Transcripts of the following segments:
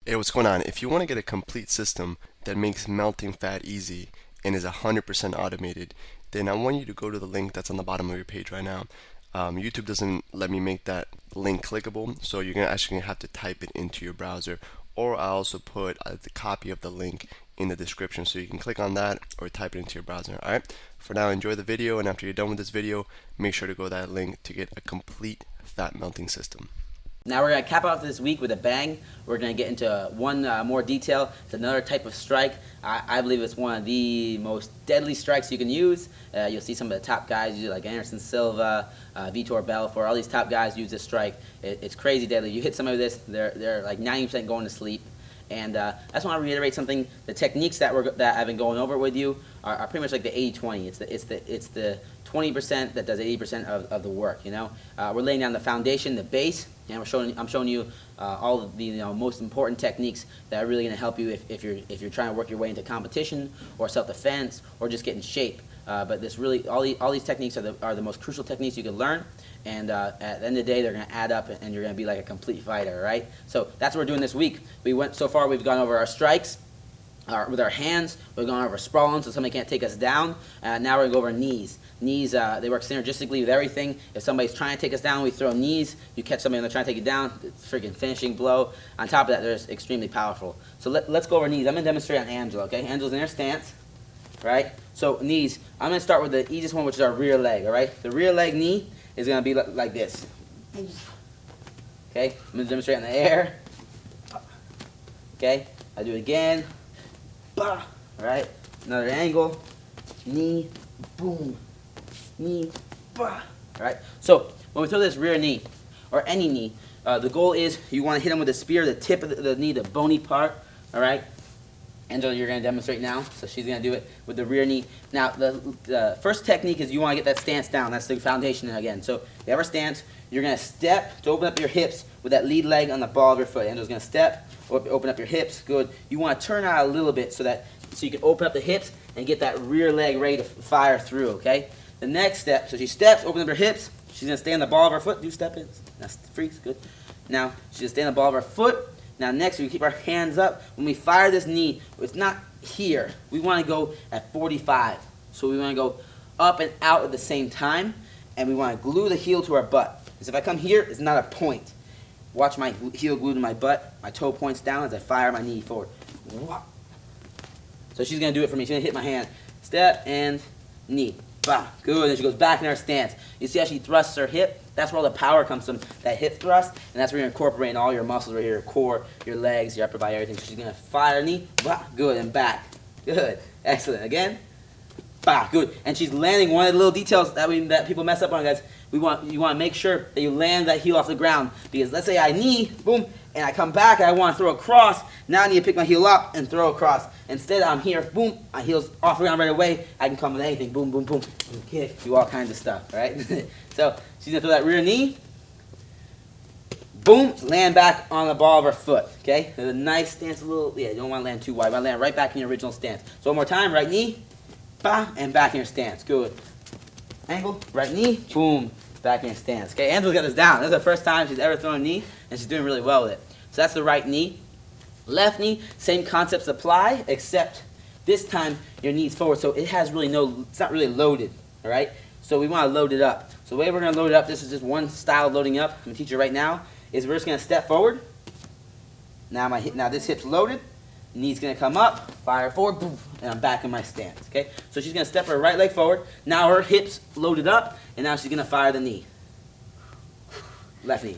Hey, what's going on? If you want to get a complete system that makes melting fat easy and is 100% automated, then I want you to go to the link that's on the bottom of your page right now. YouTube doesn't let me make that link clickable, so you're actually gonna have to type it into your browser, or I also put the copy of the link in the description, so you can click on that or type it into your browser. All right. For now, enjoy the video, and after you're done with this video, make sure to go to that link to get a complete fat melting system. Now we're going to cap off this week with a bang. We're going to get into one more detail. It's another type of strike. I believe it's one of the most deadly strikes you can use. You'll see some of the top guys use it, like Anderson Silva, Vitor Belfort. All these top guys use this strike. It's crazy deadly. You hit somebody with this, they're like 90% going to sleep. And I just want to reiterate something. The techniques that I've been going over with you are pretty much like the 80-20. It's the 20% that does 80% of the work. You know, we're laying down the foundation, the base, and I'm showing you all of the most important techniques that are really going to help you if you're trying to work your way into competition or self-defense or just get in shape. But this really all these techniques are the most crucial techniques you can learn. And at the end of the day, they're going to add up, and you're going to be like a complete fighter, right? So that's what we're doing this week. So far, we've gone over our strikes with our hands. We've gone over sprawling, so somebody can't take us down. Now we're going to go over knees. Knees, they work synergistically with everything. If somebody's trying to take us down, we throw knees. You catch somebody and they're trying to take you down, it's a freaking finishing blow. On top of that, they're extremely powerful. So let's go over knees. I'm going to demonstrate on Angela, okay? Angela's in her stance, right? So knees, I'm going to start with the easiest one, which is our rear leg, all right? The rear leg knee is going to be like this. Okay, I'm going to demonstrate in the air. Okay, I do it again. All right, another angle. Knee, boom. Knee, all right. So when we throw this rear knee, or any knee, the goal is you want to hit them with a spear, the tip of the knee, the bony part. All right. Angela, you're going to demonstrate now, so she's going to do it with the rear knee. Now, the first technique is you want to get that stance down. That's the foundation again. So you have our stance. You're going to step to open up your hips with that lead leg on the ball of your foot. Angela's going to step, open up your hips. Good. You want to turn out a little bit so you can open up the hips and get that rear leg ready to fire through, okay? The next step, so she steps, open up her hips. She's going to stay on the ball of her foot. Do step in. That's freaks. Good. Now, she's going to stay on the ball of her foot. Now next, we keep our hands up. When we fire this knee, it's not here. We want to go at 45. So we want to go up and out at the same time, and we want to glue the heel to our butt. Because if I come here, it's not a point. Watch my heel glued to my butt. My toe points down as I fire my knee forward. So she's going to do it for me. She's going to hit my hand. Step and knee. Bah, good. And she goes back in her stance. You see how she thrusts her hip? That's where all the power comes from, that hip thrust, and that's where you're incorporating all your muscles right here, your core, your legs, your upper body, everything. So she's going to fire knee, bah, good, and back. Good. Excellent. Again, bah, good. And she's landing one of the little details that people mess up on, guys. You want to make sure that you land that heel off the ground, because let's say I knee, boom, and I come back and I want to throw across. Now I need to pick my heel up and throw across. Instead, I'm here, boom, my heel's off the ground right away. I can come with anything, boom, boom, boom, kick, do all kinds of stuff, right? So she's going to throw that rear knee, boom, land back on the ball of her foot, okay? There's a nice stance, you don't want to land too wide. You want to land right back in your original stance. So one more time, right knee, bah, and back in your stance, good. Angle, right knee, boom, back in your stance. Okay, Angela's got this down. This is the first time she's ever thrown a knee, and she's doing really well with it. So that's the right knee. Left knee, same concepts apply, except this time your knee's forward, so it has really it's not really loaded, all right? So we want to load it up. So the way we're going to load it up, this is just one style of loading up. I'm going to teach you right now, is we're just going to step forward. Now this hip's loaded. Knee's going to come up, fire forward, boom, and I'm back in my stance, okay? So she's going to step her right leg forward. Now her hip's loaded up, and now she's going to fire the knee. Left knee.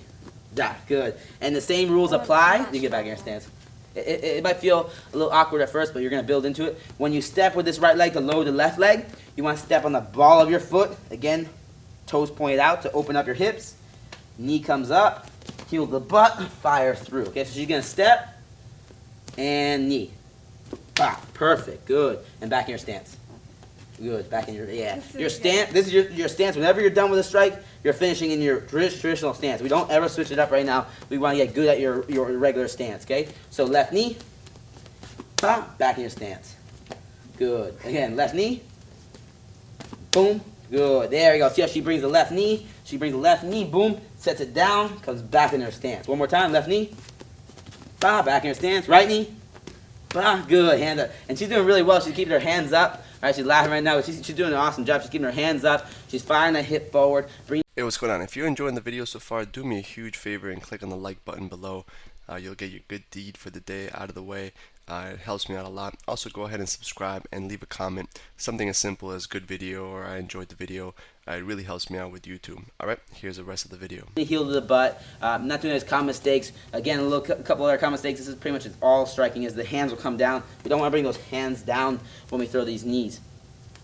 Da, good. And the same rules apply. You get back in your stance. It might feel a little awkward at first, but you're going to build into it. When you step with this right leg to load the left leg, you want to step on the ball of your foot. Again, toes pointed out to open up your hips. Knee comes up, heel to the butt, fire through. Okay, so she's going to step and knee. Ah, perfect, good. And back in your stance. Good, back in your stance. This is your stance. Whenever you're done with a strike, you're finishing in your traditional stance. We don't ever switch it up right now. We want to get good at your regular stance, okay? So left knee, back in your stance. Good. Again, left knee, boom, good. There we go. See how she brings the left knee? She brings the left knee, boom, sets it down, comes back in her stance. One more time, left knee, Bah, back in her stance. Right knee. Bah, good. Hands up. And she's doing really well. She's keeping her hands up. All right, she's laughing right now, but she's doing an awesome job. She's keeping her hands up. She's firing that hip forward. Hey, what's going on? If you're enjoying the video so far, do me a huge favor and click on the like button below. You'll get your good deed for the day out of the way. It helps me out a lot. Also, go ahead and subscribe and leave a comment. Something as simple as good video or I enjoyed the video. It really helps me out with YouTube. Alright, here's the rest of the video. Heel to the butt. Not doing those common mistakes. Again, a couple other common mistakes. This is pretty much all striking is the hands will come down. We don't want to bring those hands down when we throw these knees.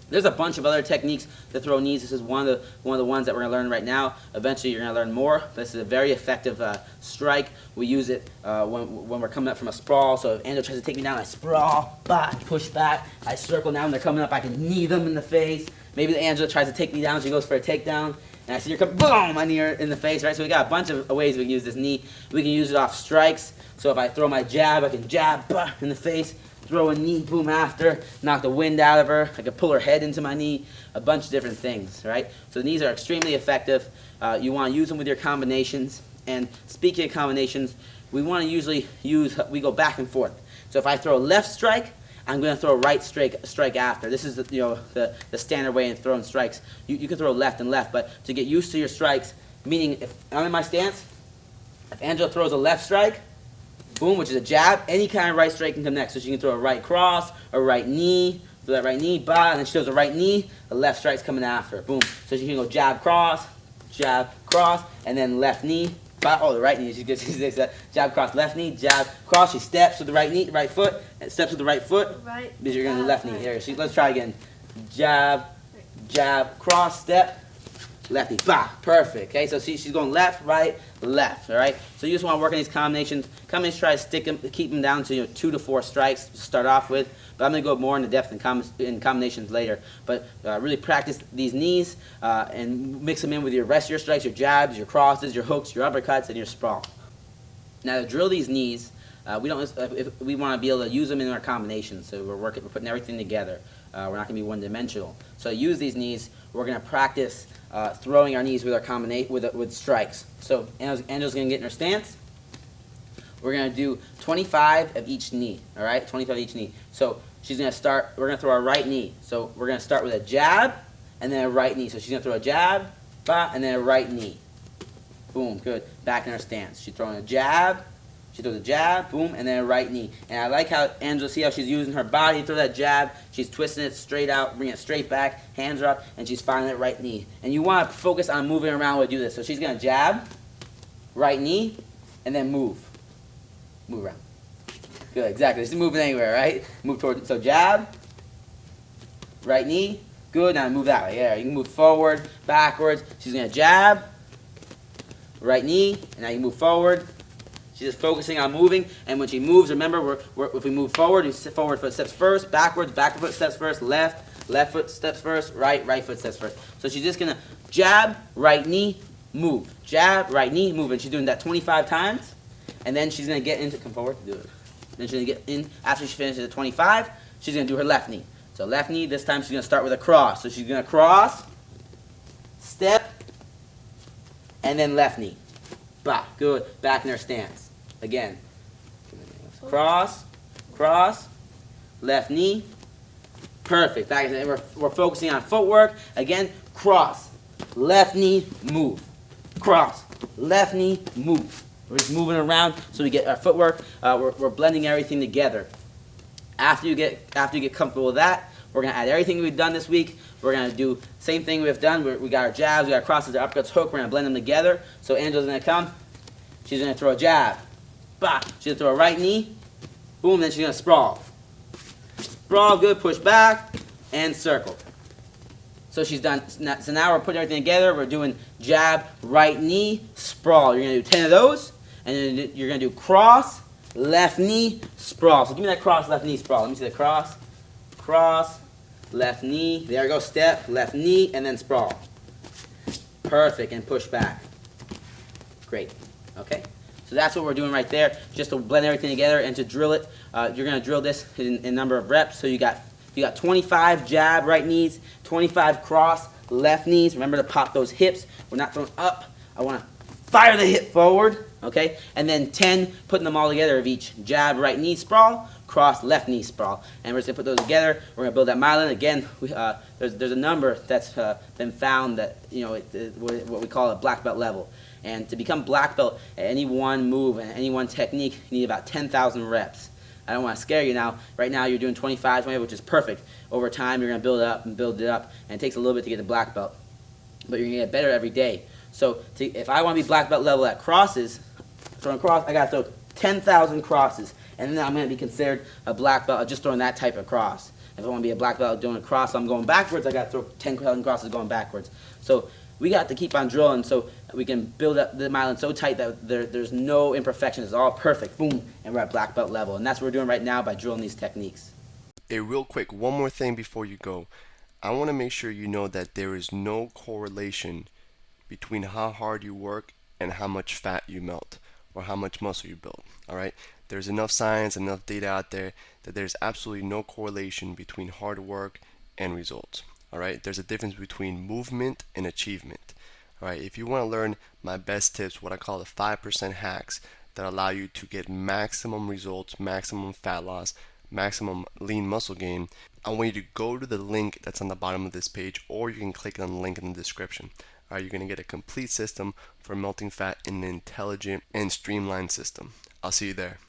There's a bunch of other techniques to throw knees. This is one of the ones that we're going to learn right now. Eventually, you're going to learn more. This is a very effective strike. We use it when we're coming up from a sprawl. So if Angel tries to take me down, I sprawl, back, push back. I circle now. When they're coming up, I can knee them in the face. Maybe Angela tries to take me down. She goes for a takedown. And I see her come, boom, I knee her in the face, right? So we got a bunch of ways we can use this knee. We can use it off strikes. So if I throw my jab, I can jab, bah, in the face. Throw a knee, boom, after, knock the wind out of her. I can pull her head into my knee, a bunch of different things, right? So the knees are extremely effective. You want to use them with your combinations. And speaking of combinations, we want to usually we go back and forth. So if I throw a left strike, I'm going to throw a right strike after. This is the standard way in throwing strikes. You can throw left and left, but to get used to your strikes, meaning if I'm in my stance, if Angela throws a left strike, boom, which is a jab, any kind of right strike can come next. So she can throw a right cross, a right knee, throw that right knee, bah, and then she throws a right knee, the left strike's coming after, boom. So she can go jab, cross, and then left knee, bah, oh, the right knee, she gets that jab, cross, left knee, jab, cross, she steps with the right knee, right foot, and steps with the right foot, right, because you're going to the left knee. Here, let's try again. Jab, jab, cross, step, lefty, bah, perfect. Okay, so see, she's going left, right, left. All right. So you just want to work on these combinations. Try to stick them, keep them down to 2 to 4 strikes to start off with. But I'm going to go more into depth in combinations later. But really practice these knees and mix them in with your rest of your strikes, your jabs, your crosses, your hooks, your uppercuts, and your sprawl. Now to drill these knees, we want to be able to use them in our combinations. So we're putting everything together. We're not going to be one-dimensional. So to use these knees, we're going to practice throwing our knees with our with strikes. So Angel's going to get in her stance. We're going to do 25 of each knee. All right, 25 of each knee. So she's going to start. We're going to throw our right knee. So we're going to start with a jab and then a right knee. So she's going to throw a jab, bah, and then a right knee. Boom, good. Back in her stance. She's throwing a jab. She throws a jab, boom, and then a right knee. And I like how Angela, see how she's using her body to throw that jab. She's twisting it straight out, bringing it straight back, hands are up, and she's firing that right knee. And you want to focus on moving around when you do this. So she's going to jab, right knee, and then move. Move around. Good, exactly. She's moving anywhere, right? Move toward, so jab, right knee, good. Now move that way. Yeah, you can move forward, backwards. She's going to jab, right knee, and now you move forward. She's just focusing on moving, and when she moves, remember, if we move forward, forward foot steps first, backwards, back foot steps first, left foot steps first, right foot steps first. So she's just going to jab, right knee, move. Jab, right knee, move. And she's doing that 25 times, and then she's going to get into, come forward, do it. Then she's going to get in, after she finishes at 25, she's going to do her left knee. So left knee, this time she's going to start with a cross. So she's going to cross, step, and then left knee. Bah, good. Back in her stance. Again, cross, left knee, perfect. Back, and we're focusing on footwork. Again, cross, left knee, move, cross, left knee, move. We're just moving around so we get our footwork. We're blending everything together. After you get comfortable with that, we're gonna add everything we've done this week. We're gonna do same thing we've done. We got our jabs, we got our crosses, our uppercuts, hook. We're gonna blend them together. So Angela's gonna come. She's gonna throw a jab. Bah. She's going to throw a right knee. Boom, then she's going to sprawl. Sprawl, good, push back, and circle. So she's done. So now we're putting everything together. We're doing jab, right knee, sprawl. You're going to do 10 of those, and then you're going to do cross, left knee, sprawl. So give me that cross, left knee, sprawl. Let me see the cross, left knee. There we go, step, left knee, and then sprawl. Perfect, and push back. Great, okay? So that's what we're doing right there, just to blend everything together and to drill it. You're going to drill this in a number of reps. So you got 25 jab right knees, 25 cross left knees. Remember to pop those hips. We're not throwing up. I want to fire the hip forward, okay? And then 10, putting them all together of each. Jab, right knee sprawl, cross, left knee sprawl. And we're just gonna put those together. We're gonna build that myelin. Again, there's a number that's been found that, what we call a black belt level. And to become black belt at any one move and any one technique, you need about 10,000 reps. I don't want to scare you now. Right now you're doing 25, which is perfect. Over time you're going to build it up and build it up, and it takes a little bit to get the black belt. But you're going to get better every day. So if I want to be black belt level at crosses, throwing cross, I got to throw 10,000 crosses. And then I'm going to be considered a black belt just throwing that type of cross. If I want to be a black belt doing a cross, I'm going backwards, I got to throw 10,000 crosses going backwards. So we got to keep on drilling so we can build up the myelin so tight that there's no imperfections. It's all perfect. Boom. And we're at black belt level. And that's what we're doing right now by drilling these techniques. Hey, real quick, one more thing before you go. I want to make sure you know that there is no correlation between how hard you work and how much fat you melt or how much muscle you build. All right? There's enough science, enough data out there that there's absolutely no correlation between hard work and results. All right? There's a difference between movement and achievement. All right? If you want to learn my best tips, what I call the 5% hacks that allow you to get maximum results, maximum fat loss, maximum lean muscle gain, I want you to go to the link that's on the bottom of this page, or you can click on the link in the description. All right, you're going to get a complete system for melting fat in an intelligent and streamlined system. I'll see you there.